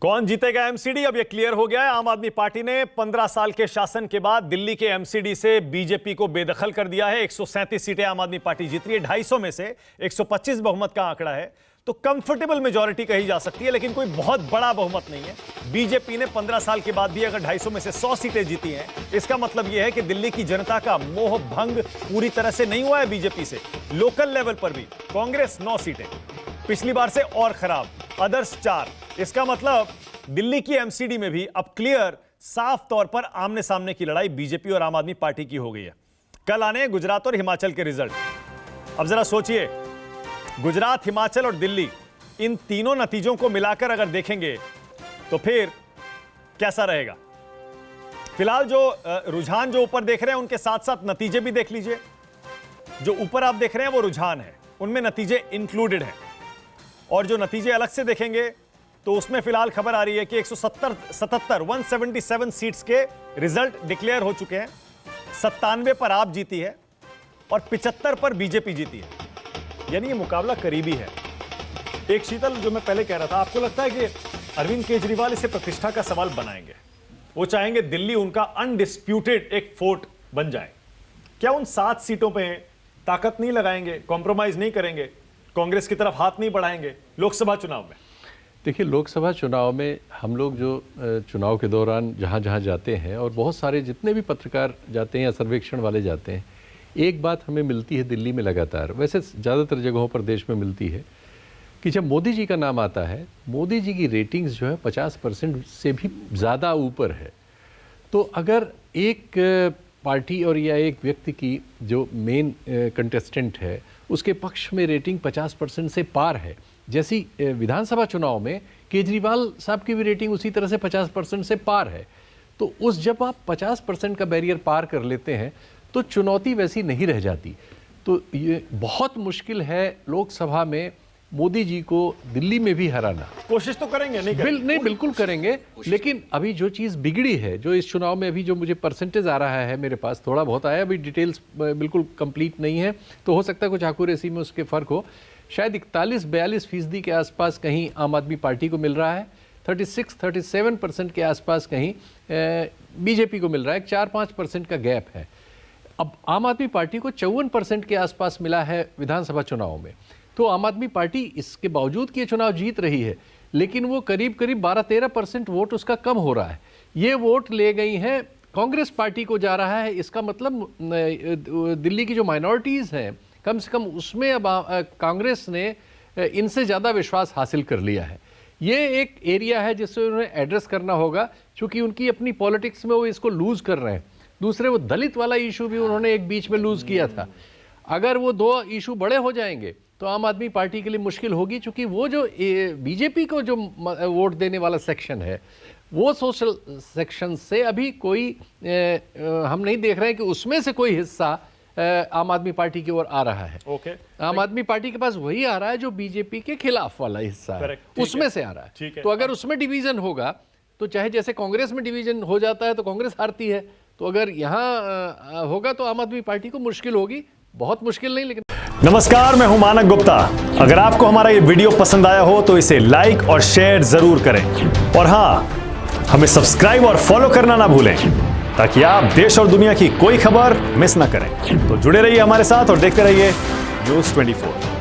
कौन जीतेगा एमसीडी अब यह क्लियर हो गया है। आम आदमी पार्टी ने 15 साल के शासन के बाद दिल्ली के एमसीडी से बीजेपी को बेदखल कर दिया है। 137 सीटें आम आदमी पार्टी जीत रही है। 250 में से 125 बहुमत का आंकड़ा है, तो कंफर्टेबल मेजॉरिटी कही जा सकती है, लेकिन कोई बहुत बड़ा बहुमत नहीं है। बीजेपी ने 15 साल के बाद भी अगर 250 में से 100 सीटें जीती हैं, इसका मतलब यह है कि दिल्ली की जनता का मोह भंग पूरी तरह से नहीं हुआ है बीजेपी से। लोकल लेवल पर भी कांग्रेस 9 सीटें, पिछली बार से और खराब, अदर्स 4। इसका मतलब दिल्ली की एमसीडी में भी अब क्लियर, साफ तौर पर आमने सामने की लड़ाई बीजेपी और आम आदमी पार्टी की हो गई है। कल आने गुजरात और हिमाचल के रिजल्ट। अब जरा सोचिए, गुजरात, हिमाचल और दिल्ली, इन तीनों नतीजों को मिलाकर अगर देखेंगे तो फिर कैसा रहेगा। फिलहाल जो रुझान जो ऊपर देख रहे हैं, उनके साथ साथ नतीजे भी देख लीजिए। जो ऊपर आप देख रहे हैं वो रुझान है, उनमें नतीजे इंक्लूडेड हैं। और जो नतीजे अलग से देखेंगे तो उसमें फिलहाल खबर आ रही है कि 177 सीट्स के रिजल्ट डिक्लेयर हो चुके हैं। 97 पर आप जीती है और 75 पर बीजेपी जीती है, यानी ये मुकाबला करीबी है। एक शीतल, जो मैं पहले कह रहा था, आपको लगता है कि अरविंद केजरीवाल इसे प्रतिष्ठा का सवाल बनाएंगे? वो चाहेंगे दिल्ली उनका अनडिस्प्यूटेड एक फोर्ट बन जाए। क्या उन 7 सीटों पे ताकत नहीं लगाएंगे, कॉम्प्रोमाइज नहीं करेंगे, कांग्रेस की तरफ हाथ नहीं बढ़ाएंगे लोकसभा चुनाव में? देखिए, लोकसभा चुनाव में हम लोग जो चुनाव के दौरान जहाँ जहाँ जाते हैं, और बहुत सारे जितने भी पत्रकार जाते हैं या सर्वेक्षण वाले जाते हैं, एक बात हमें मिलती है दिल्ली में लगातार, वैसे ज़्यादातर जगहों पर देश में मिलती है, कि जब मोदी जी का नाम आता है, मोदी जी की रेटिंग्स जो है 50% से भी ज़्यादा ऊपर है। तो अगर एक पार्टी और या एक व्यक्ति की जो मेन कंटेस्टेंट है, उसके पक्ष में रेटिंग 50% से पार है, जैसी विधानसभा चुनाव में केजरीवाल साहब की भी रेटिंग उसी तरह से 50% से पार है, तो उस जब आप 50% का बैरियर पार कर लेते हैं तो चुनौती वैसी नहीं रह जाती। तो ये बहुत मुश्किल है लोकसभा में मोदी जी को दिल्ली में भी हराना। कोशिश तो करेंगे, नहीं बिल्कुल करेंगे, लेकिन अभी जो चीज़ बिगड़ी है, जो इस चुनाव में अभी जो मुझे परसेंटेज आ रहा है, मेरे पास थोड़ा बहुत आया, अभी डिटेल्स बिल्कुल कंप्लीट नहीं है, तो हो सकता है कुछ एक्यूरेसी में उसके फ़र्क हो। शायद 41-42% के आसपास कहीं आम आदमी पार्टी को मिल रहा है, 36-37% के आसपास कहीं बीजेपी को मिल रहा है, 4-5% का गैप है। अब आम आदमी पार्टी को 54% के आसपास मिला है विधानसभा चुनाव में। तो आम आदमी पार्टी इसके बावजूद कि ये चुनाव जीत रही है, लेकिन वो करीब 12-13% वोट उसका कम हो रहा है। ये वोट ले गई हैं कांग्रेस पार्टी को जा रहा है। इसका मतलब दिल्ली की जो माइनॉरिटीज़ हैं, कम से कम उसमें अब कांग्रेस ने इनसे ज़्यादा विश्वास हासिल कर लिया है। ये एक एरिया है जिससे उन्हें एड्रेस करना होगा, क्योंकि उनकी अपनी पॉलिटिक्स में वो इसको लूज़ कर रहे हैं। दूसरे, वो दलित वाला इशू भी उन्होंने एक बीच में लूज़ किया था। अगर वो 2 इशू बड़े हो जाएंगे तो आम आदमी पार्टी के लिए मुश्किल होगी, क्योंकि वो जो बीजेपी को जो वोट देने वाला सेक्शन है, वो सोशल सेक्शन से अभी कोई हम नहीं देख रहे हैं कि उसमें से कोई हिस्सा आम आदमी पार्टी की ओर आ रहा है। आम आदमी पार्टी के पास वही आ रहा है जो बीजेपी के खिलाफ वाला हिस्सा है, उसमें से आ रहा है। तो अगर उसमें डिवीजन होगा, तो चाहे जैसे कांग्रेस में डिवीजन हो जाता है तो कांग्रेस हारती है, तो अगर यहाँ होगा तो आम आदमी पार्टी को मुश्किल होगी, बहुत मुश्किल नहीं, लेकिन। नमस्कार, मैं हूं मानक गुप्ता। अगर आपको हमारा ये वीडियो पसंद आया हो तो इसे लाइक और शेयर जरूर करें, और हां, हमें सब्सक्राइब और फॉलो करना ना भूलें, ताकि आप देश और दुनिया की कोई खबर मिस ना करें। तो जुड़े रहिए हमारे साथ और देखते रहिए न्यूज़ 24।